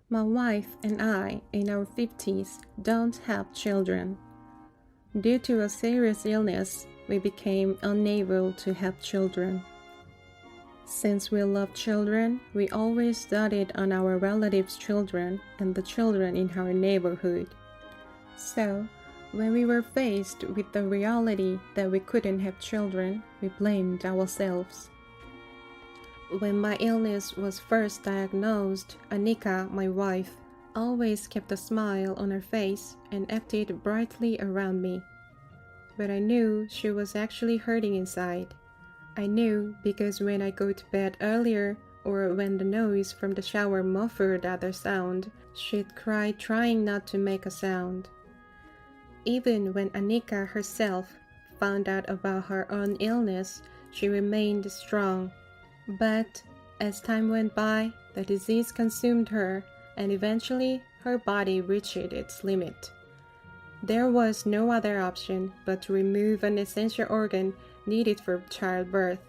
My wife and I, in our 50s, don't have children. Due to a serious illness, we became unable to have children. Since we love children, we always studied on our relatives' children and the children in our neighborhood. So, when we were faced with the reality that we couldn't have children, we blamed ourselves. When my illness was first diagnosed, Anika, my wife, always kept a smile on her face and acted brightly around me. But I knew she was actually hurting inside. I knew because when I go to bed earlier or when the noise from the shower muffled other sound, she'd cry trying not to make a sound. Even when Anika herself found out about her own illness, she remained strong. But as time went by, the disease consumed her, and eventually her body reached its limit. There was no other option but to remove an essential organ needed for childbirth.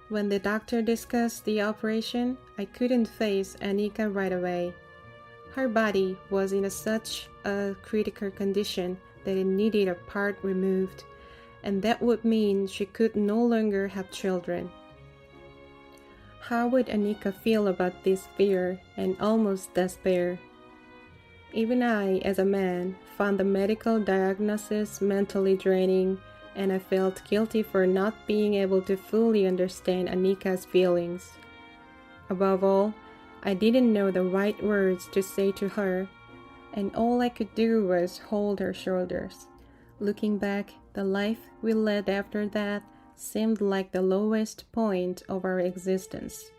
When the doctor discussed the operation, I couldn't face Anika right away. Her body was in such a critical condition that it needed a part removed, and that would mean she could no longer have children. How would Anika feel about this fear and almost despair? Even I, as a man, found the medical diagnosis mentally draining, and I felt guilty for not being able to fully understand Anika's feelings. Above all, I didn't know the right words to say to her, and all I could do was hold her shoulders. Looking back, the life we led after that seemed like the lowest point of our existence.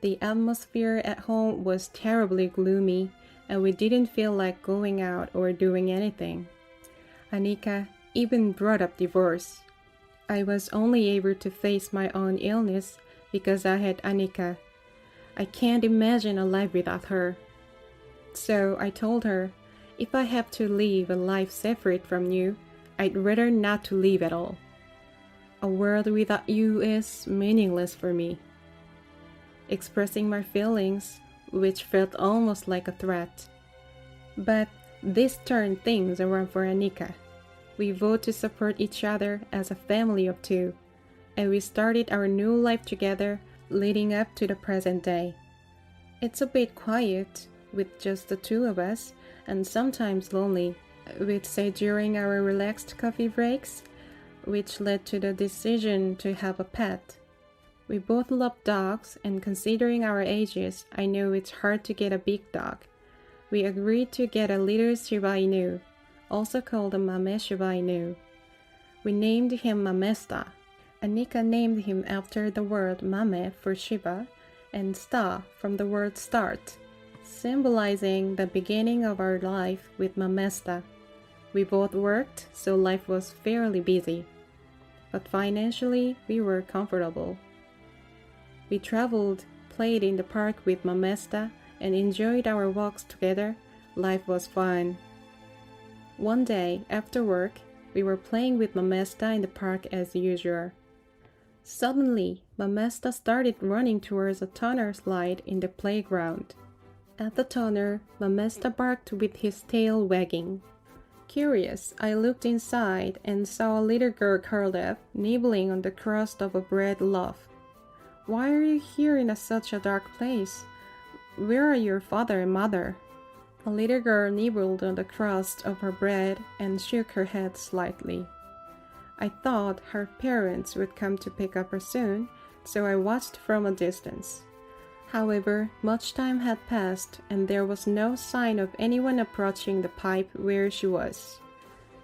The atmosphere at home was terribly gloomy, and we didn't feel like going out or doing anything. Anika even brought up divorce. I was only able to face my own illness because I had Anika. I can't imagine a life without her. So I told her, if I have to live a life separate from you, I'd rather not to live at all. A world without you is meaningless for me. Expressing my feelings, which felt almost like a threat. But this turned things around for Anika. We vowed to support each other as a family of two, and we started our new life together leading up to the present day. It's a bit quiet with just the two of us, and sometimes lonely, we'd say during our relaxed coffee breaks, which led to the decision to have a pet. We both love dogs, and considering our ages, I know it's hard to get a big dog. We agreed to get a little Shiba Inu, also called a Mame Shiba Inu. We named him Mamesta. Anika named him after the word Mame for Shiba, and Sta from the word start, symbolizing the beginning of our life with Mamesta. We both worked, so life was fairly busy. But financially, we were comfortable. We traveled, played in the park with Mamesta, and enjoyed our walks together. Life was fun. One day, after work, we were playing with Mamesta in the park as usual. Suddenly, Mamesta started running towards a tunnel slide in the playground. At the tunnel, Mamesta barked with his tail wagging. Curious, I looked inside and saw a little girl curled up, nibbling on the crust of a bread loaf. "Why are you here in such a dark place? Where are your father and mother?" A little girl nibbled on the crust of her bread and shook her head slightly. I thought her parents would come to pick up her soon, so I watched from a distance. However, much time had passed, and there was no sign of anyone approaching the pipe where she was.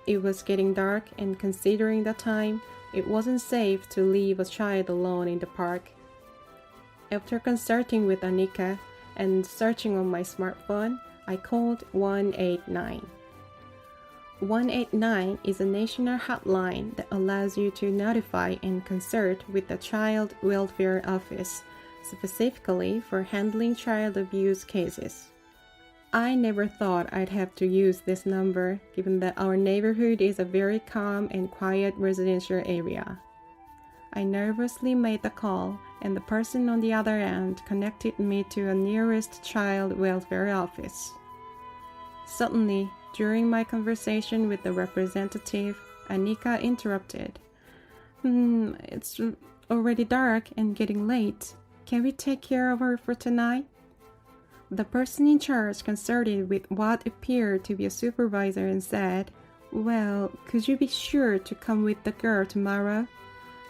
It was getting dark, and considering the time, it wasn't safe to leave a child alone in the park. After consulting with Anika and searching on my smartphone, I called 189. 189 is a national hotline that allows you to notify and consult with the Child Welfare Office, specifically for handling child abuse cases. I never thought I'd have to use this number, given that our neighborhood is a very calm and quiet residential area. I nervously made the call, and the person on the other end connected me to a nearest child welfare office. Suddenly, during my conversation with the representative, Anika interrupted. It's already dark and getting late. Can we take care of her for tonight? The person in charge consulted with what appeared to be a supervisor and said, Well, could you be sure to come with the girl tomorrow?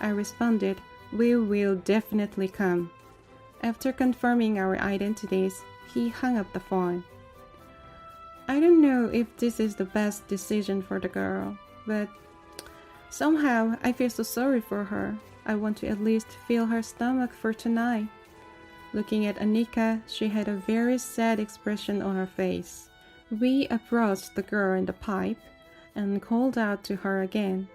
I responded, We will definitely come. After confirming our identities, he hung up the phone. I don't know if this is the best decision for the girl, but somehow I feel so sorry for her. I want to at least fill her stomach for tonight. Looking at Anika, she had a very sad expression on her face. We approached the girl in the pipe and called out to her again.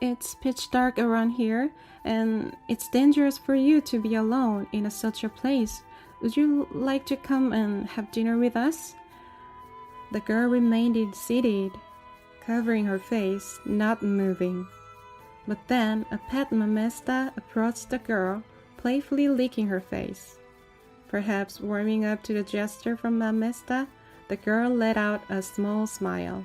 It's pitch dark around here, and it's dangerous for you to be alone in such a place. Would you like to come and have dinner with us? The girl remained seated, covering her face, not moving. But then a pet mamesta approached the girl, playfully licking her face. Perhaps warming up to the gesture from mamesta, the girl let out a small smile.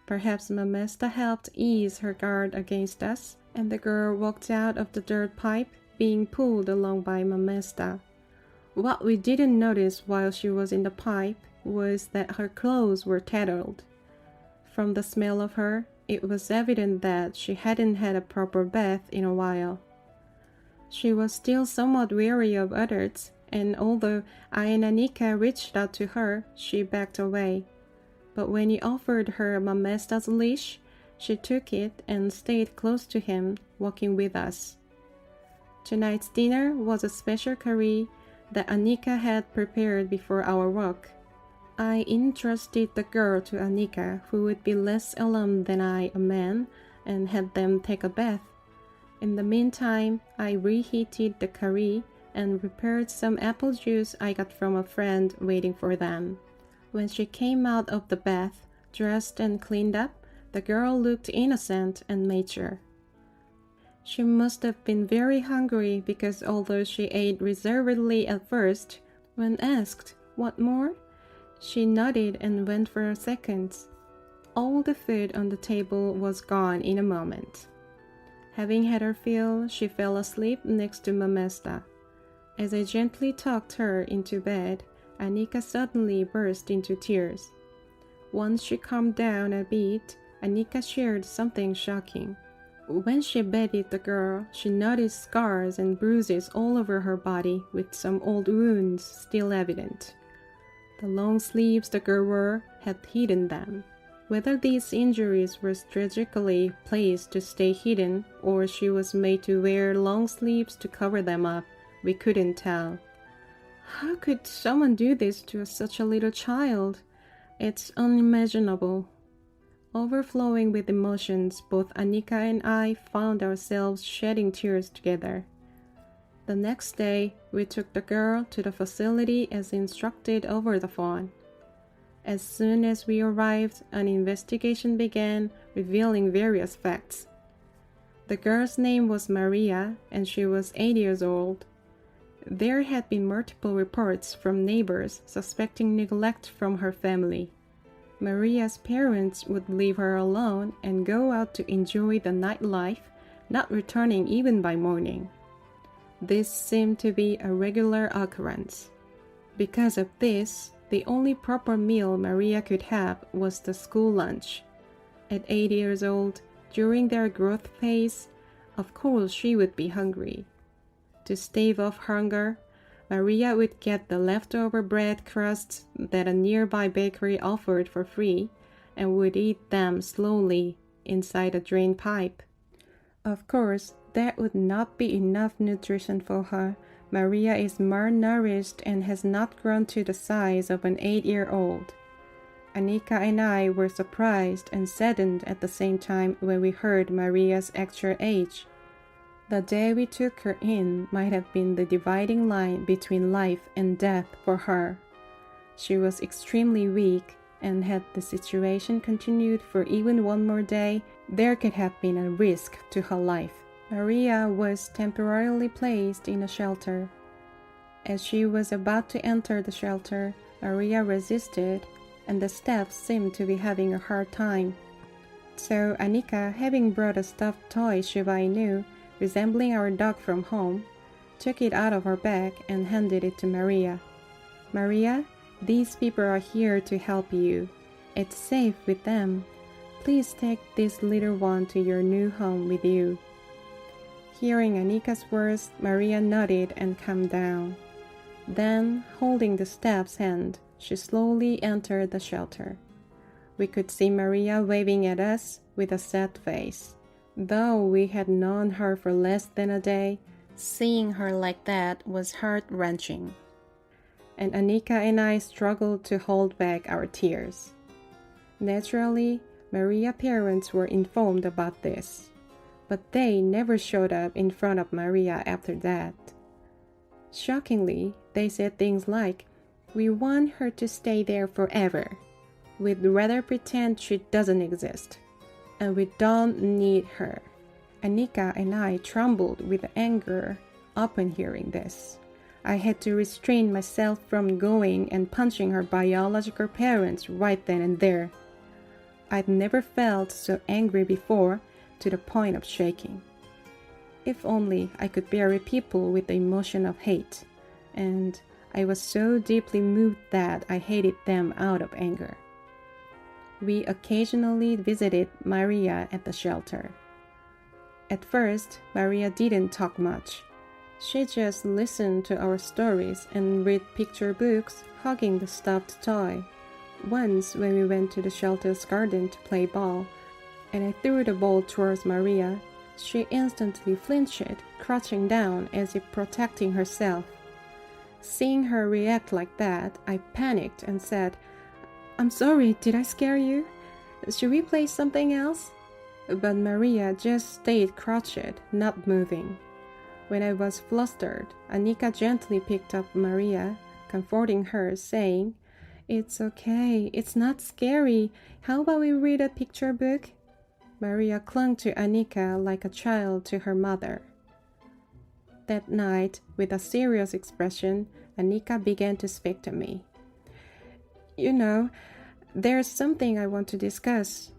Perhaps mamesta helped ease her guard against us, and the girl walked out of the dirt pipe, being pulled along by mamesta. What we didn't notice while she was in the pipe was that her clothes were tattered. From the smell of her, it was evident that she hadn't had a proper bath in a while. She was still somewhat wary of others, and although I and Anika reached out to her, she backed away. But when he offered her mamesta's leash, she took it and stayed close to him, walking with us. Tonight's dinner was a special curry that Anika had prepared before our walk. I entrusted the girl to Anika, who would be less alone than I, a man, and had them take a bath. In the meantime, I reheated the curry and prepared some apple juice I got from a friend waiting for them. When she came out of the bath, dressed and cleaned up, the girl looked innocent and mature. She must have been very hungry because although she ate reservedly at first, when asked, "What more?" she nodded and went for a second. All the food on the table was gone in a moment. Having had her fill, she fell asleep next to Mamesta. As I gently tucked her into bed, Anika suddenly burst into tears. Once she calmed down a bit, Anika shared something shocking. When she bathed the girl, she noticed scars and bruises all over her body with some old wounds still evident. The long sleeves the girl wore had hidden them. Whether these injuries were strategically placed to stay hidden or she was made to wear long sleeves to cover them up, we couldn't tell. How could someone do this to such a little child? It's unimaginable. Overflowing with emotions, both Anika and I found ourselves shedding tears together. The next day, we took the girl to the facility as instructed over the phone. As soon as we arrived, an investigation began, revealing various facts. The girl's name was Maria, and she was 8 years old. There had been multiple reports from neighbors suspecting neglect from her family. Maria's parents would leave her alone and go out to enjoy the nightlife, not returning even by morning. This seemed to be a regular occurrence. Because of this, the only proper meal Maria could have was the school lunch. At 8 years old, during their growth phase, of course she would be hungry. To stave off hunger, Maria would get the leftover bread crusts that a nearby bakery offered for free and would eat them slowly inside a drain pipe. Of course, that would not be enough nutrition for her. Maria is malnourished and has not grown to the size of an 8-year-old. Anika and I were surprised and saddened at the same time when we heard Maria's actual age. The day we took her in might have been the dividing line between life and death for her. She was extremely weak, and had the situation continued for even one more day, there could have been a risk to her life. Maria was temporarily placed in a shelter. As she was about to enter the shelter, Maria resisted, and the staff seemed to be having a hard time. So Anika, having brought a stuffed toy Shibai knew, resembling our dog from home, took it out of her bag and handed it to Maria. Maria, these people are here to help you. It's safe with them. Please take this little one to your new home with you. Hearing Anika's words, Maria nodded and calmed down. Then, holding the staff's hand, she slowly entered the shelter. We could see Maria waving at us with a sad face. Though we had known her for less than a day, seeing her like that was heart-wrenching. And Anika and I struggled to hold back our tears. Naturally, Maria's parents were informed about this, but they never showed up in front of Maria after that. Shockingly, they said things like, "We want her to stay there forever. We'd rather pretend she doesn't exist. And we don't need her." Anika and I trembled with anger upon hearing this. I had to restrain myself from going and punching her biological parents right then and there. I'd never felt so angry before, to the point of shaking. If only I could bury people with the emotion of hate, and I was so deeply moved that I hated them out of anger. We occasionally visited Maria at the shelter. At first, Maria didn't talk much. She just listened to our stories and read picture books, hugging the stuffed toy. Once, when we went to the shelter's garden to play ball, and I threw the ball towards Maria, she instantly flinched, crouching down as if protecting herself. Seeing her react like that, I panicked and said, "I'm sorry, did I scare you? Should we play something else?" But Maria just stayed crouched, not moving. When I was flustered, Anika gently picked up Maria, comforting her, saying, "It's okay, it's not scary. How about we read a picture book?" Maria clung to Anika like a child to her mother. That night, with a serious expression, Anika began to speak to me. "You know, there's something I want to discuss."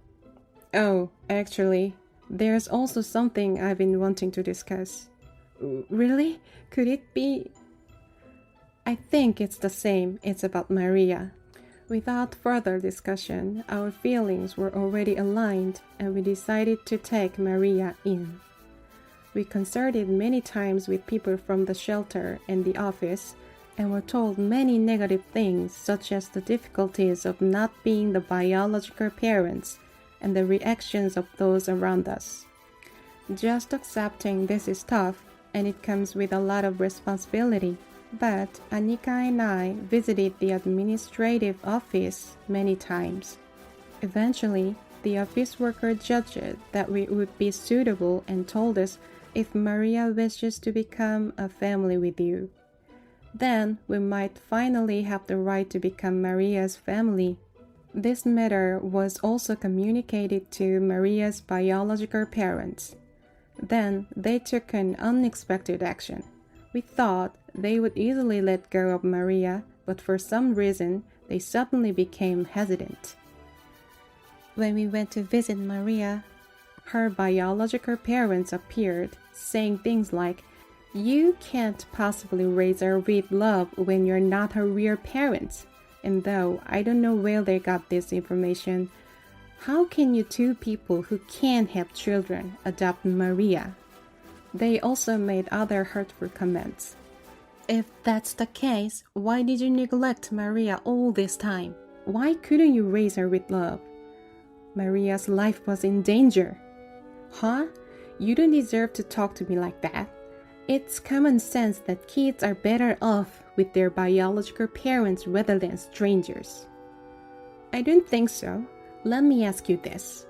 "Oh, actually, there's also something I've been wanting to discuss." "Really? Could it be?" "I think it's the same. It's about Maria." Without further discussion, our feelings were already aligned, and we decided to take Maria in. We consulted many times with people from the shelter and the office, and were told many negative things, such as the difficulties of not being the biological parents and the reactions of those around us. Just accepting this is tough, and it comes with a lot of responsibility. But Anika and I visited the administrative office many times. Eventually, the office worker judged that we would be suitable and told us if Maria wishes to become a family with you, then we might finally have the right to become Maria's family. This matter was also communicated to Maria's biological parents. Then they took an unexpected action. We thought they would easily let go of Maria, but for some reason, they suddenly became hesitant. When we went to visit Maria, her biological parents appeared, saying things like, "You can't possibly raise her with love when you're not her real parents." And though I don't know where they got this information, how can you two people who can't have children adopt Maria? They also made other hurtful comments. If that's the case, why did you neglect Maria all this time? Why couldn't you raise her with love? Maria's life was in danger. Huh? You don't deserve to talk to me like that. It's common sense that kids are better off with their biological parents rather than strangers. I don't think so. Let me ask you this.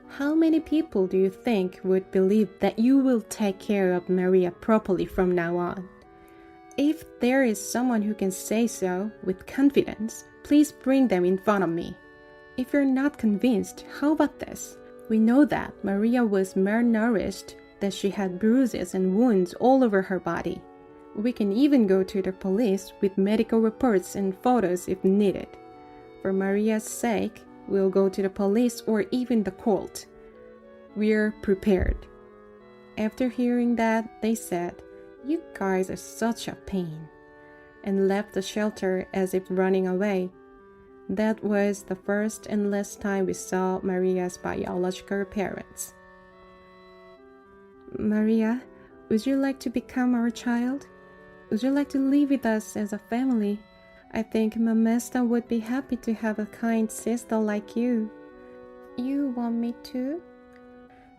How many people do you think would believe that you will take care of Maria properly from now on? If there is someone who can say so with confidence, please bring them in front of me. If you're not convinced, how about this? We know that Maria was malnourished, that she had bruises and wounds all over her body. We can even go to the police with medical reports and photos if needed. For Maria's sake, we'll go to the police or even the court. We're prepared." After hearing that, they said, "You guys are such a pain," and left the shelter as if running away. That was the first and last time we saw Maria's biological parents. "Maria, would you like to become our child? Would you like to live with us as a family? I think Mamesta would be happy to have a kind sister like you." "You want me to?"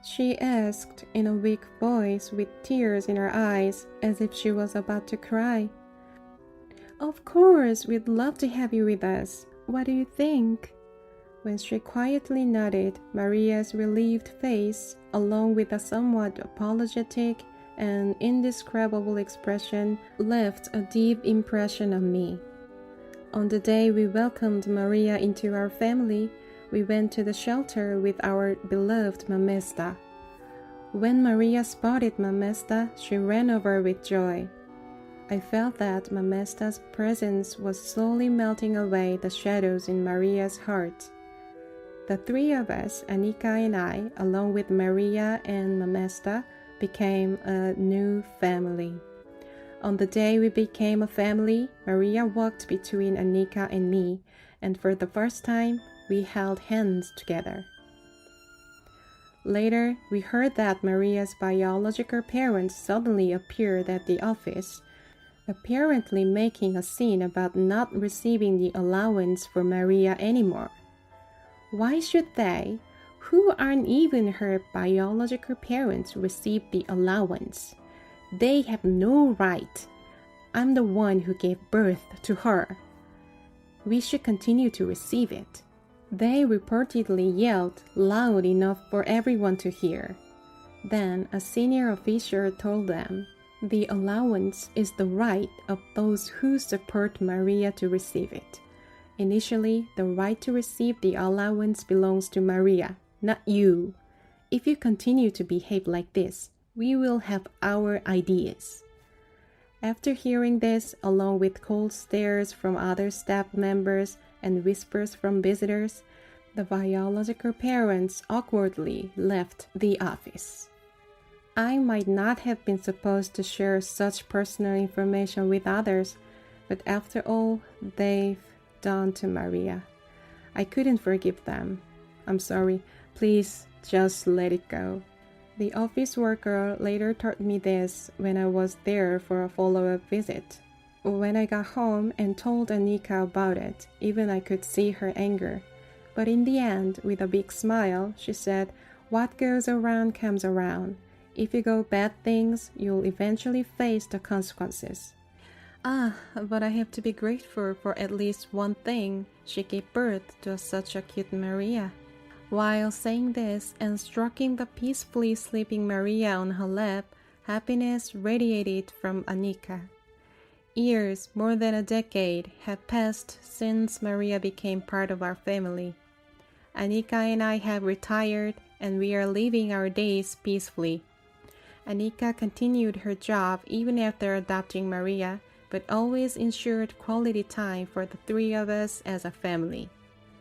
she asked in a weak voice with tears in her eyes as if she was about to cry. "Of course, we'd love to have you with us. What do you think?" When she quietly nodded, Maria's relieved face, along with a somewhat apologetic and indescribable expression, left a deep impression on me. On the day we welcomed Maria into our family, we went to the shelter with our beloved Mamesta. When Maria spotted Mamesta, she ran over with joy. I felt that Mamesta's presence was slowly melting away the shadows in Maria's heart. The three of us, Anika and I, along with Maria and Mamesta, became a new family. On the day we became a family, Maria walked between Anika and me, and for the first time, we held hands together. Later, we heard that Maria's biological parents suddenly appeared at the office, apparently making a scene about not receiving the allowance for Maria anymore. Why should they, who aren't even her biological parents, receive the allowance? They have no right. I'm the one who gave birth to her. We should continue to receive it. They reportedly yelled loud enough for everyone to hear. Then a senior official told them, "The allowance is the right of those who support Maria to receive it. Initially, the right to receive the allowance belongs to Maria, not you. If you continue to behave like this, we will have our ideas." After hearing this, along with cold stares from other staff members and whispers from visitors, the biological parents awkwardly left the office. I might not have been supposed to share such personal information with others, but after all they've done to Maria, I couldn't forgive them. I'm sorry, please just let it go. The office worker later told me this when I was there for a follow-up visit. When I got home and told Anika about it, even I could see her anger. But in the end, with a big smile, she said, "What goes around comes around. If you go bad things, you'll eventually face the consequences." But I have to be grateful for at least one thing. She gave birth to such a cute Maria. While saying this and stroking the peacefully sleeping Maria on her lap, happiness radiated from Anika. Years, more than a decade, have passed since Maria became part of our family. Anika and I have retired, and we are living our days peacefully. Anika continued her job even after adopting Maria, but always ensured quality time for the three of us as a family.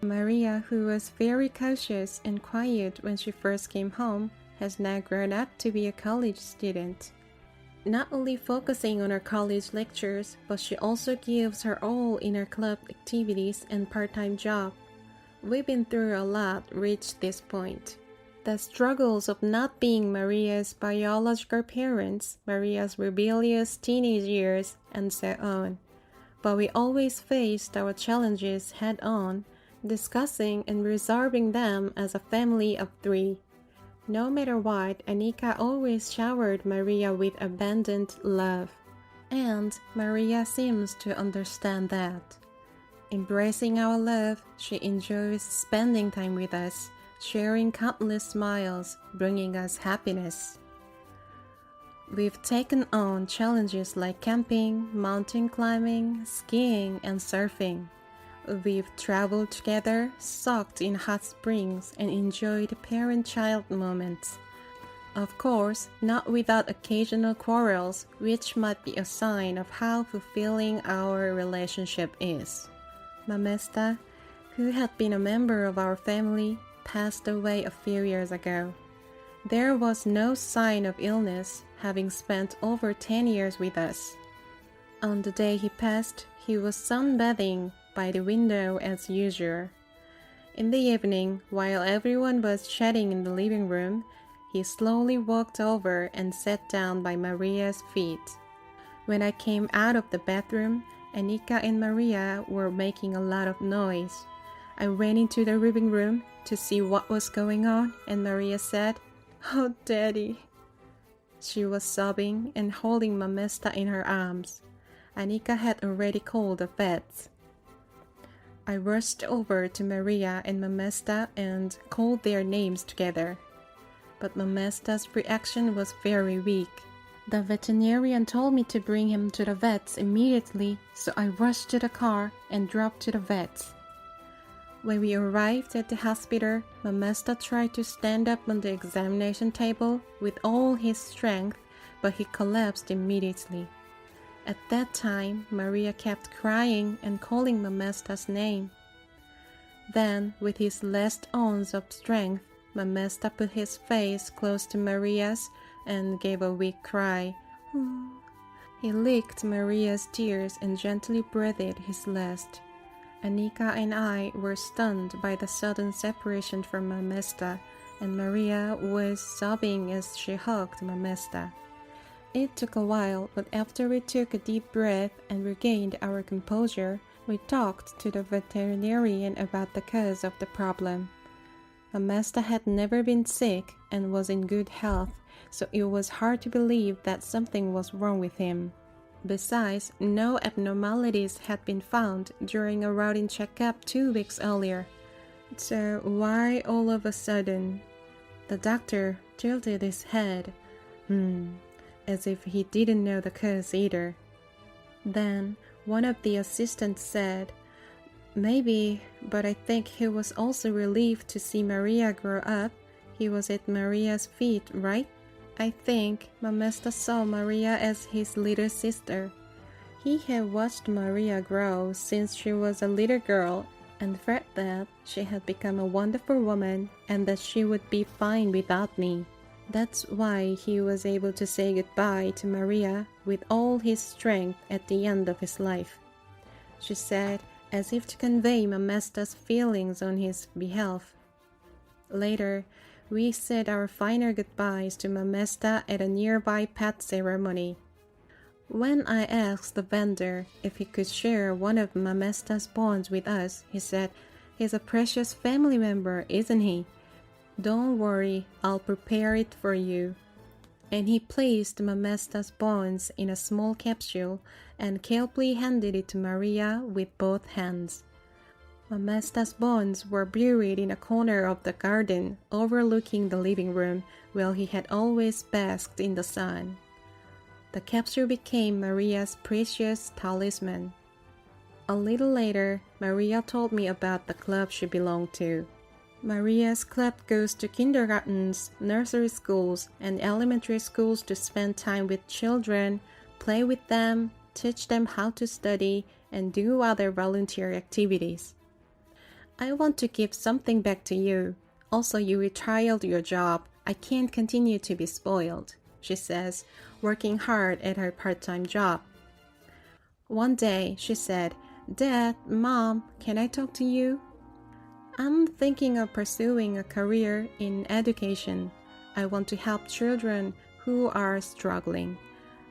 Maria, who was very cautious and quiet when she first came home, has now grown up to be a college student. Not only focusing on her college lectures, but she also gives her all in her club activities and part-time job. We've been through a lot to reach this point. The struggles of not being Maria's biological parents, Maria's rebellious teenage years, and so on. But we always faced our challenges head-on, discussing and resolving them as a family of three. No matter what, Anika always showered Maria with abundant love, and Maria seems to understand that. Embracing our love, she enjoys spending time with us, sharing countless smiles, bringing us happiness. We've taken on challenges like camping, mountain climbing, skiing, and surfing. We've traveled together, soaked in hot springs, and enjoyed parent-child moments. Of course, not without occasional quarrels, which might be a sign of how fulfilling our relationship is. Mamesta, who had been a member of our family, passed away a few years ago. There was no sign of illness, having spent over 10 years with us. On the day he passed, he was sunbathing by the window as usual. In the evening, while everyone was chatting in the living room, he slowly walked over and sat down by Maria's feet. When I came out of the bathroom, Anika and Maria were making a lot of noise. I ran into the living room to see what was going on, and Maria said, "Oh, Daddy." She was sobbing and holding Mamesta in her arms. Anika had already called the vets. I rushed over to Maria and Mamesta and called their names together. But Mamesta's reaction was very weak. The veterinarian told me to bring him to the vets immediately, so I rushed to the car and drove to the vets. When we arrived at the hospital, Mamesta tried to stand up on the examination table with all his strength, but he collapsed immediately. At that time, Maria kept crying and calling Mamesta's name. Then, with his last ounce of strength, Mamesta put his face close to Maria's and gave a weak cry. He licked Maria's tears and gently breathed his last. Anika and I were stunned by the sudden separation from Mamesta, and Maria was sobbing as she hugged Mamesta. It took a while, but after we took a deep breath and regained our composure, we talked to the veterinarian about the cause of the problem. Mamesta had never been sick and was in good health, so it was hard to believe that something was wrong with him. Besides, no abnormalities had been found during a routine checkup 2 weeks earlier. So why all of a sudden? The doctor tilted his head, as if he didn't know the cause either. Then one of the assistants said, "Maybe, but I think he was also relieved to see Maria grow up. He was at Maria's feet, right? I think Mamesta saw Maria as his little sister. He had watched Maria grow since she was a little girl and felt that she had become a wonderful woman and that she would be fine without me. That's why he was able to say goodbye to Maria with all his strength at the end of his life," she said, as if to convey Mamesta's feelings on his behalf. Later, we said our final goodbyes to Mamesta at a nearby pet ceremony. When I asked the vendor if he could share one of Mamesta's bones with us, he said, "He's a precious family member, isn't he? Don't worry, I'll prepare it for you." And he placed Mamesta's bones in a small capsule and carefully handed it to Maria with both hands. Mamesta's bones were buried in a corner of the garden overlooking the living room where he had always basked in the sun. The capsule became Maria's precious talisman. A little later, Maria told me about the club she belonged to. Maria's club goes to kindergartens, nursery schools, and elementary schools to spend time with children, play with them, teach them how to study, and do other volunteer activities. "I want to give something back to you. Also, you retired your job. I can't continue to be spoiled," she says, working hard at her part-time job. One day, she said, "Dad, Mom, can I talk to you? I'm thinking of pursuing a career in education. I want to help children who are struggling.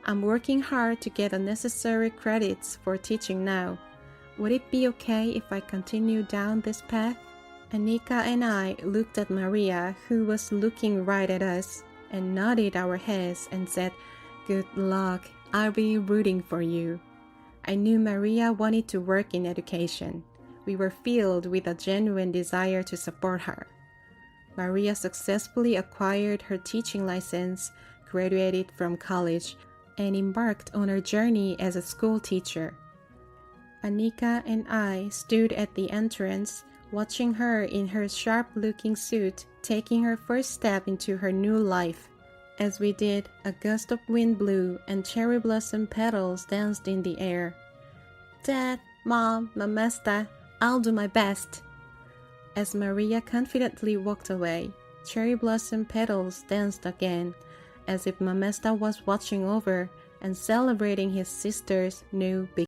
I'm working hard to get the necessary credits for teaching now. Would it be okay if I continue down this path?" Anika and I looked at Maria, who was looking right at us, and nodded our heads and said, "Good luck. I'll be rooting for you." I knew Maria wanted to work in education. We were filled with a genuine desire to support her. Maria successfully acquired her teaching license, graduated from college, and embarked on her journey as a school teacher. Anika and I stood at the entrance, watching her in her sharp-looking suit, taking her first step into her new life. As we did, a gust of wind blew and cherry blossom petals danced in the air. Dad, Mom, Mamesta, I'll do my best. As Maria confidently walked away, cherry blossom petals danced again, as if Mamesta was watching over and celebrating his sister's new